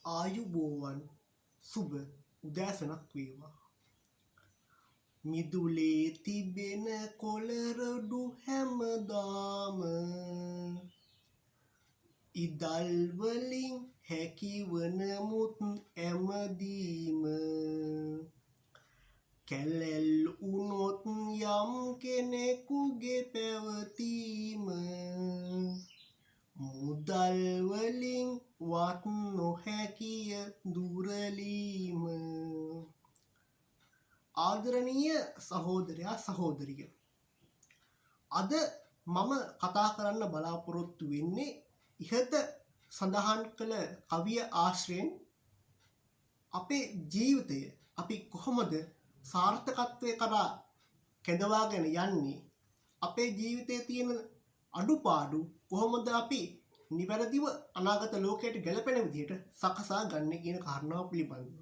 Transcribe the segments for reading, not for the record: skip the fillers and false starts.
ආයුබෝවන් සුබ උදෑසනක් වේවා. මිදුලේ තිබෙන කොළරොඩු හැමදාම ඉදල් වලින් හැකිවන මුත් ඇමදීම කැලැල් වුණොත් යම් කෙනෙකුගේ පැවතීම මුදල් වලින් වත් නොහැකිය දුරලීම. ආදරණීය සහෝදරයා සහෝදරිය, අද මම කතා කරන්න බලාපොරොත්තු වෙන්නේ ඉහත සඳහන් කළ කවිය ආශ්‍රයෙන් අපේ ජීවිතය අපි කොහොමද සාර්ථකත්වය කරා කැඳවාගෙන යන්නේ, අපේ ජීවිතයේ තියෙන අඩුපාඩු කොහොමද අපි නිවැරදිව අනාගත ලෝකයට ගැලපෙන විදිහට සකසා ගන්න කියන කාරණාව පිළිබඳව.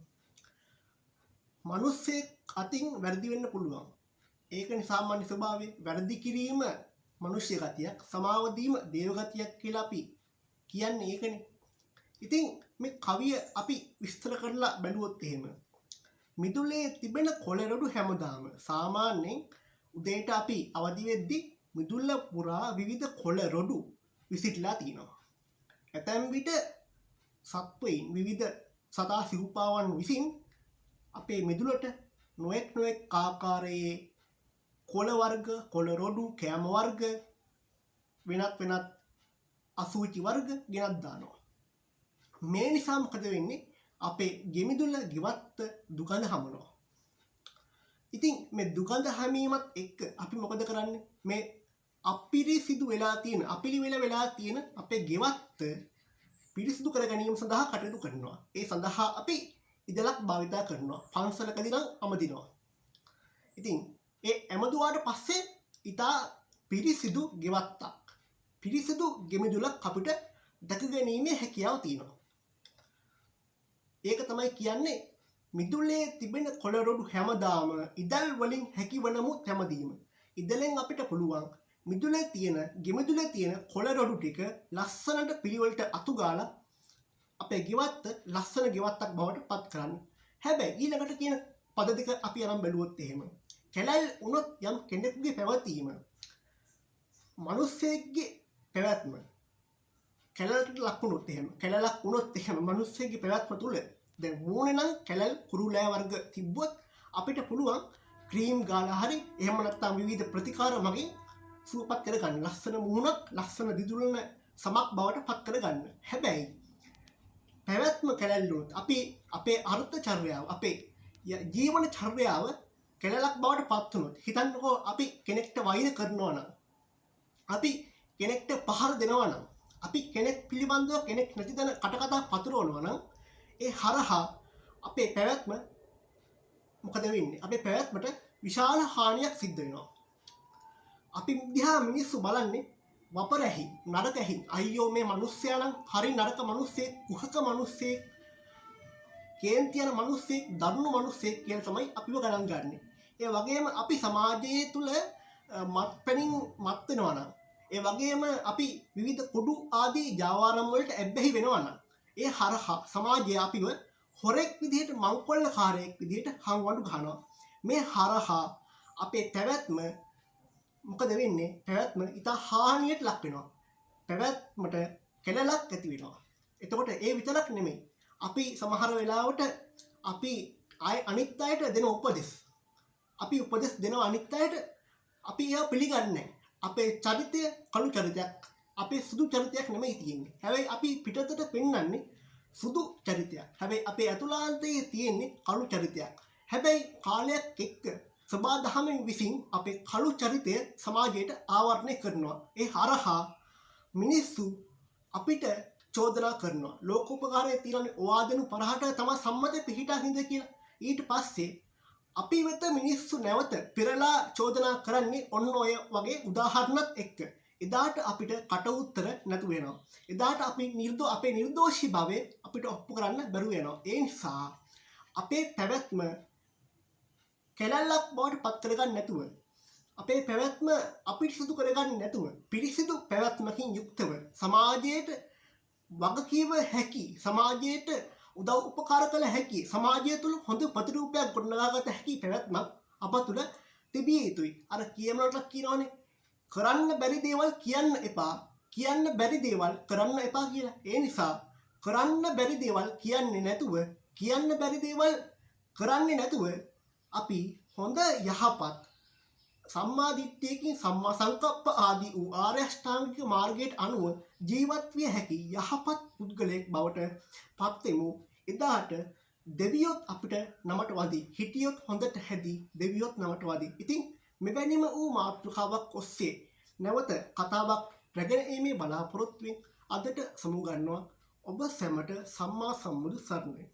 මිනිස්සෙක් අතින් වැරදි වෙන්න පුළුවන්. ඒකනේ සාමාන්‍ය ස්වභාවය. වැරදි කිරීම මිනිස්ය ගතියක්, සමාව දීම දේව ගතියක් කියලා අපි කියන්නේ ඒකනේ. ඉතින් මේ කවිය අපි විස්තර කරලා බැලුවොත් එහෙම මිදුලේ තිබෙන කොළරොඩු හැමදාම, සාමාන්‍යයෙන් උදේට අපි අවදි වෙද්දී මිදුල පුරා විවිධ කොළරොඩු විසිටලා තියෙනවා. ඇතැම් විට සත්වයින් විවිධ සතා සිව්පාවන් විසින් අපේ මිදුලට නොඑක් ආකාරයේ කොළ වර්ග, කොළ රොඩු, කෑම වර්ග, වෙනත් අසුචි වර්ග ගෙනත් දානවා. මේ නිසා මොකද වෙන්නේ? අපේ ගෙමිදුල ගෙවත්ත දුකඳ හමනවා. ඉතින් මේ දුකඳ හැමීමත් එක්ක අපි මොකද කරන්නේ? මේ අපිරිසිදු වෙලා තියෙන, අපිලිවෙල වෙලා තියෙන අපේ ගෙවත්ත පිරිසිදු කර ගැනීම සඳහා කටයුතු කරනවා. ඒ සඳහා අපි ඉදලක් භාවිතා කරනවා. පන්සලකදී නම් අමදිනවා. ඉතින් ඒ ඇමදුවාට පස්සේ ඉතා පිරිසිදු ගෙවත්තක්, පිරිසිදු ගෙමිදුලක් අපිට දැක ගැනීමේ හැකියාව තියෙනවා. ඒක තමයි කියන්නේ මිදුලේ තිබෙන කොළරොඩු හැමදාම ඉදල් වලින් හැකිවනමුත් හැමදීම. ඉදලෙන් අපිට පුළුවන් මිදුලේ තියෙන, ගෙමිදුලේ තියෙන කොළරොඩු ටික ලස්සනට පිළිවෙලට අතු ගාලා අපේ ගෙවත්ත ලස්සන ගෙවත්තක් බවට පත් කරන්න. හැබැයි ඊළඟට කියන පද දෙක අපි අරන් බැලුවොත් එහෙම කැලැල් වුණොත් යම් කෙනෙකුගේ පැවතීම, මිනිස්සෙක්ගේ පැවැත්ම කැලලට ලක් වුණොත් එහෙම, කැලලක් වුණොත් එහෙම මිනිස්සෙක්ගේ පැවැත්ම තුල දැන් මූණේ නම් කැලල් කුරුලෑ වර්ග තිබ්බොත් අපිට පුළුවන් ක්‍රීම් ගාලා හරි එහෙම නැත්නම් විවිධ ප්‍රතිකාර මගින් සුවපත් කරගන්න. ලස්සන මූණක්, ලස්සන දිදුලන සමක් බවට පත් කරගන්න. හැබැයි පැවැත්ම කැලැල් වුණොත් අපි අපේ අර්ථ චර්යාව, අපේ ජීවන චර්යාව කැලලක් බවට පත් වුණොත්, හිතන්නකෝ අපි කෙනෙක්ට වෛර කරනවා නම්, අපි කෙනෙක්ට පහර දෙනවා නම්, අපි කෙනෙක් පිළිබඳව කෙනෙක් නැති තැන කටකතා පතුරවනවා නම්, ඒ හරහා අපේ පැවැත්ම මොකද වෙන්නේ? අපේ පැවැත්මට විශාල හානියක් සිද්ධ වෙනවා. අපි දිහා මිනිස්සු බලන්නේ වපරැහි, නරකැහි. අයියෝ මේ මිනිස්සයා නම් හරි නරක මිනිස්සෙක්, කුහක මිනිස්සෙක්, කේන්ති යන මිනිස්සෙක්, දරුණු මිනිස්සෙක් කියලා තමයි අපිව ගණන් ගන්නෙ. ඒ වගේම අපි සමාජයේ තුල මත්පැනින් මත් වෙනවා නම්, ඒ වගේම අපි විවිධ කුඩු ආදී ජාවාරම් වලට ඇබ්බැහි වෙනවා නම්, ඒ හරහා සමාජය අපිව හොරෙක් විදිහට, මංකොල්ලකාරයෙක් විදිහට හංවඩු ගන්නවා. මේ හරහා අපේ පැවැත්ම මොකද වෙන්නේ? පැවැත්ම ඉතා හානියට ලක් වෙනවා. පැවැත්මට කැලලක් ඇති වෙනවා. එතකොට ඒ විතරක් නෙමෙයි, අපි සමහර වෙලාවට අපි අනිත් අයට දෙන උපදෙස්, අපි උපදෙස් දෙනවා අනිත් අයට, අපි ඒවා පිළිගන්නේ නැහැ. අපේ චරිතය කළු චරිතයක්, අපේ සුදු චරිතයක් නෙමෙයි තියෙන්නේ. හැබැයි අපි පිටතට පෙන්වන්නේ සුදු චරිතයක්. හැබැයි අපේ ඇතුළාන්තයේ තියෙන්නේ කළු චරිතයක්. හැබැයි කාලයක් එක්ක සබාදහමෙන් විසින් අපේ කළු චරිතය සමාජයට ආවරණය කරනවා. ඒ හරහා මිනිස්සු අපිට චෝදනා කරනවා. ලෝකෝපකාරයේ තියෙන ඔයාදෙනු පරහට තමයි සම්මත පිහිටා හිඳ කියලා. ඊට පස්සේ අපි වෙත මිනිස්සු නැවත පෙරලා චෝදනා කරන්නේ ඔන්න ඔය වගේ උදාහරණත් එක්ක. එදාට අපිට කට උත්තර නැතු වෙනවා. එදාට අපි අපේ නිර්දෝෂී භාවය අපිට ඔප්පු කරන්න බැරුව යනවා. ඒ නිසා අපේ පැවැත්ම කැලැල්ලක් බවට පත් කරගන්න නැතුව, අපේ පැවැත්ම අපිරිසිදු කරගන්න නැතුව, පිරිසිදු පැවැත්මකින් යුක්තව සමාජයට වගකීම හැකි, සමාජයට උදව් උපකාර කළ හැකි සමාජය තුළ හොඳ ප්‍රතිරූපයක් ගොඩනගාගත හැකි පැවැත්මක් අප තුළ තිබිය යුතුයි. අර කියනවටත් කියනවනේ කරන්න බැරි දේවල් කියන්න එපා, කියන්න බැරි දේවල් කරන්න එපා කියලා. ඒ නිසා කරන්න බැරි දේවල් කියන්නේ නැතුව, කියන්න බැරි දේවල් කරන්නේ නැතුව අපි හොඳ යහපත් සම්මා දිට්ඨියකින් සම්මා සංකප්ප ආදී වූ ආර්ය අෂ්ටාංගික මාර්ගයට අනුව ජීවත් විය හැකි යහපත් පුද්ගලයෙක් බවට පත් වෙමු. එදාට දෙවියොත් අපිට නමට වදී, හිටියොත් හොඳට හැදී දෙවියොත් නමට වදී. ඉතින් මෙවැනිම වූ මාතෘකාවක් ඔස්සේ නැවත කතාවක් රැගෙන ඒමේ බලාපොරොත්තුවෙන් අදට සමුගන්නවා. ඔබ සැමට සම්මා සම්බුදු සරණයි.